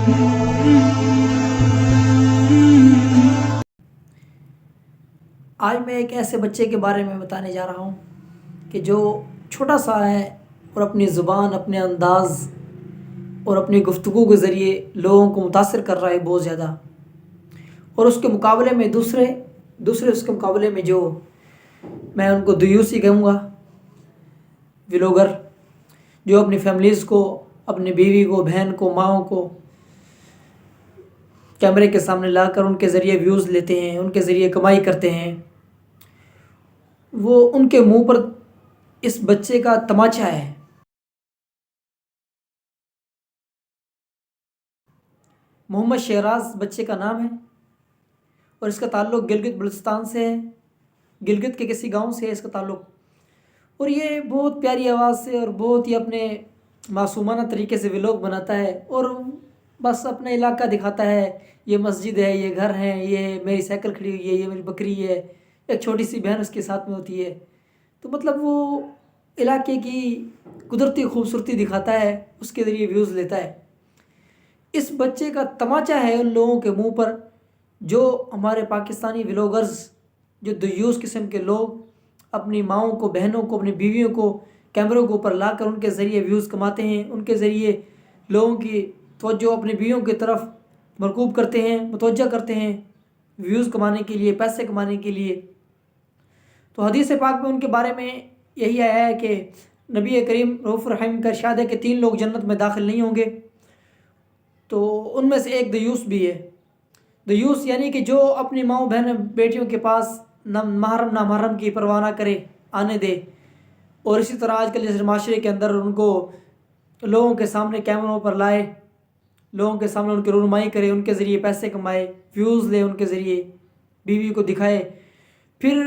آج میں ایک ایسے بچے کے بارے میں بتانے جا رہا ہوں کہ جو چھوٹا سا ہے اور اپنی زبان، اپنے انداز اور اپنی گفتگو کے ذریعے لوگوں کو متاثر کر رہا ہے بہت زیادہ. اور اس کے مقابلے میں دوسرے اس کے مقابلے میں جو میں ان کو دیوسی کہوں گا، ولاگر، جو اپنی فیملیز کو، اپنی بیوی کو، بہن کو، ماؤں کو کیمرے کے سامنے لا کر ان کے ذریعے ویوز لیتے ہیں، ان کے ذریعے کمائی کرتے ہیں. وہ ان کے منہ پر اس بچے کا تماچا ہے. محمد شہراز بچے کا نام ہے اور اس کا تعلق گلگت بلتستان سے ہے. گلگت کے کسی گاؤں سے ہے اس کا تعلق. اور یہ بہت پیاری آواز سے اور بہت ہی اپنے معصومانہ طریقے سے ولاگ بناتا ہے اور بس اپنا علاقہ دکھاتا ہے. یہ مسجد ہے، یہ گھر ہے، یہ میری سائیکل کھڑی ہوئی ہے، یہ میری بکری ہے، ایک چھوٹی سی بہن اس کے ساتھ میں ہوتی ہے. تو مطلب وہ علاقے کی قدرتی خوبصورتی دکھاتا ہے، اس کے ذریعے ویوز لیتا ہے. اس بچے کا تماچا ہے ان لوگوں کے منہ پر جو ہمارے پاکستانی ولاگرز، جو دیوس قسم کے لوگ اپنی ماؤں کو، بہنوں کو، اپنی بیویوں کو کیمروں کے اوپر لا کر ان کے ذریعے ویوز کماتے ہیں. ان کے ذریعے لوگوں کی توجہ اپنی بیویوں کی طرف مرکوب کرتے ہیں، متوجہ کرتے ہیں ویوز کمانے کے لیے، پیسے کمانے کے لیے. تو حدیث پاک میں ان کے بارے میں یہی آیا ہے کہ نبی کریم رؤوف الرحیم کا ارشاد ہے کہ 3 لوگ جنت میں داخل نہیں ہوں گے. تو ان میں سے ایک دیوس بھی ہے. دیوس یعنی کہ جو اپنی ماؤں، بہن، بیٹیوں کے پاس نہ محرم نامحرم کی پرواہ نہ کرے، آنے دے. اور اسی طرح آج کل جیسے معاشرے کے اندر ان کو لوگوں کے سامنے کیمروں پر لائے، لوگوں کے سامنے ان کی رونمائی کرے، ان کے ذریعے پیسے کمائے، ویوز لے، ان کے ذریعے بیوی کو دکھائے. پھر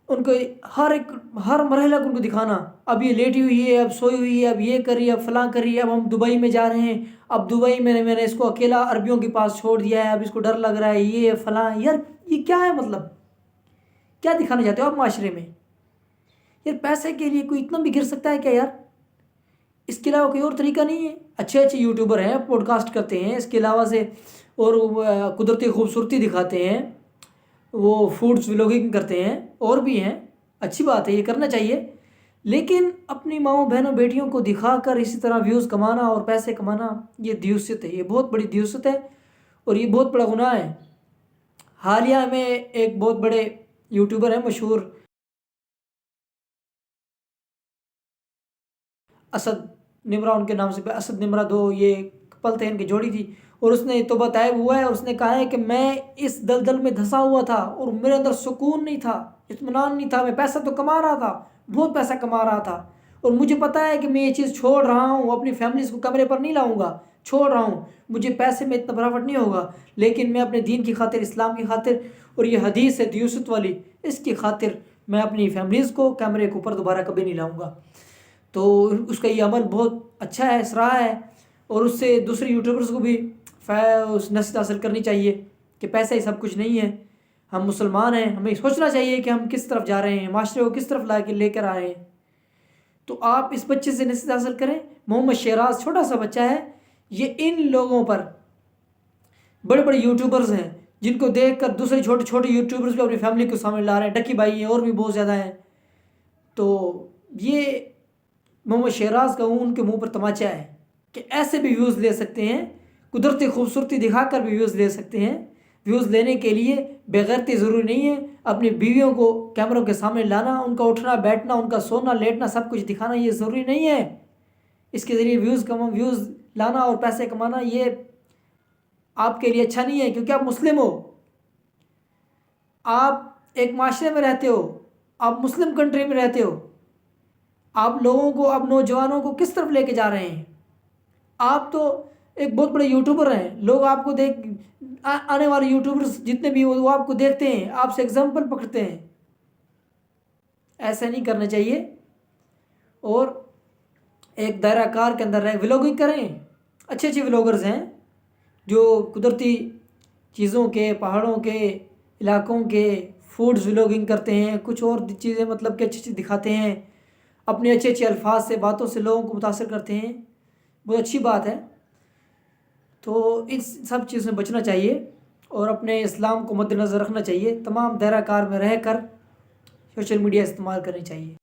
ان کو ہر مرحلہ کو ان کو دکھانا، اب یہ لیٹی ہوئی ہے، اب سوئی ہوئی ہے، اب یہ کر رہی ہے، اب فلاں کر رہی ہے، اب ہم دبئی میں جا رہے ہیں، اب دبئی میں نے اس کو اکیلا عربیوں کے پاس چھوڑ دیا ہے، اب اس کو ڈر لگ رہا ہے، یہ فلاں. یار یہ کیا ہے؟ مطلب کیا دکھانا چاہتے ہو آپ معاشرے میں؟ یار پیسے کے لیے کوئی اتنا بھی گر سکتا ہے کیا یار؟ اس کے علاوہ کوئی اور طریقہ نہیں ہے؟ اچھے یوٹیوبر ہیں، پوڈ کاسٹ کرتے ہیں، اس کے علاوہ سے اور قدرتی خوبصورتی دکھاتے ہیں، وہ فوڈز ولاگنگ کرتے ہیں، اور بھی ہیں. اچھی بات ہے، یہ کرنا چاہیے. لیکن اپنی ماؤں، بہنوں، بیٹیوں کو دکھا کر اسی طرح ویوز کمانا اور پیسے کمانا، یہ دیوست ہے. یہ بہت بڑی دیوست ہے اور یہ بہت بڑا گناہ ہے. حالیہ میں ایک بہت بڑے یوٹیوبر ہیں مشہور، اسد نمرہ ان کے نام سے، اسد نمرہ 2، یہ کپل تھے، ان کی جوڑی تھی. اور اس نے توبہ طائب ہوا ہے اور اس نے کہا ہے کہ میں اس دلدل میں دھنسا ہوا تھا اور میرے اندر سکون نہیں تھا، اطمینان نہیں تھا. میں پیسہ تو کما رہا تھا، بہت پیسہ کما رہا تھا، اور مجھے پتا ہے کہ میں یہ چیز چھوڑ رہا ہوں، اپنی فیملیز کو کمرے پر نہیں لاؤں گا، چھوڑ رہا ہوں، مجھے پیسے میں اتنا پرافٹ نہیں ہوگا، لیکن میں اپنے دین کی خاطر، اسلام کی خاطر، اور یہ حدیث ہے دیوست والی، اس کی خاطر میں اپنی فیملیز کو کیمرے کے اوپر دوبارہ کبھی نہیں لاؤں گا. تو اس کا یہ عمل بہت اچھا ہے، سراہا ہے. اور اس سے دوسرے یوٹیوبرز کو بھی نصیحت حاصل کرنی چاہیے کہ پیسہ ہی سب کچھ نہیں ہے. ہم مسلمان ہیں، ہمیں سوچنا چاہیے کہ ہم کس طرف جا رہے ہیں، معاشرے کو کس طرف لے کر آ رہے ہیں. تو آپ اس بچے سے نصیحت حاصل کریں. محمد شہراز چھوٹا سا بچہ ہے، یہ ان لوگوں پر، بڑے بڑے یوٹیوبرز ہیں جن کو دیکھ کر دوسرے چھوٹے چھوٹے یوٹیوبرز بھی اپنی فیملی کو سامنے لا رہے ہیں. ڈکی بھائی ہیں، اور بھی بہت زیادہ ہیں. تو یہ محمد شہراز کا ان کے منہ پر تماچا ہے کہ ایسے بھی ویوز لے سکتے ہیں، قدرتی خوبصورتی دکھا کر بھی ویوز لے سکتے ہیں. ویوز لینے کے لیے بےغیرتی ضروری نہیں ہے. اپنی بیویوں کو کیمروں کے سامنے لانا، ان کا اٹھنا بیٹھنا، ان کا سونا لیٹنا، سب کچھ دکھانا، یہ ضروری نہیں ہے. اس کے ذریعے ویوز لانا اور پیسے کمانا یہ آپ کے لیے اچھا نہیں ہے، کیونکہ آپ مسلم ہو، آپ ایک معاشرے میں رہتے ہو، آپ مسلم کنٹری میں رہتے ہو. آپ لوگوں کو، آپ نوجوانوں کو کس طرف لے کے جا رہے ہیں؟ آپ تو ایک بہت بڑے یوٹیوبر ہیں، لوگ آپ کو آنے والے یوٹیوبرز جتنے بھی وہ آپ کو دیکھتے ہیں، آپ سے ایگزامپل پکڑتے ہیں. ایسا نہیں کرنا چاہیے. اور ایک دائرہ کار کے اندر رہ ولاگنگ کریں. اچھے ولاگرز ہیں جو قدرتی چیزوں کے، پہاڑوں کے، علاقوں کے فوڈز ولاگنگ کرتے ہیں، کچھ اور چیزیں مطلب کہ اچھی دکھاتے ہیں، اپنے اچھے الفاظ سے، باتوں سے لوگوں کو متاثر کرتے ہیں. بہت اچھی بات ہے. تو ان سب چیزوں سے بچنا چاہیے اور اپنے اسلام کو مد نظر رکھنا چاہیے. تمام دائرہ کار میں رہ کر سوشل میڈیا استعمال کرنی چاہیے.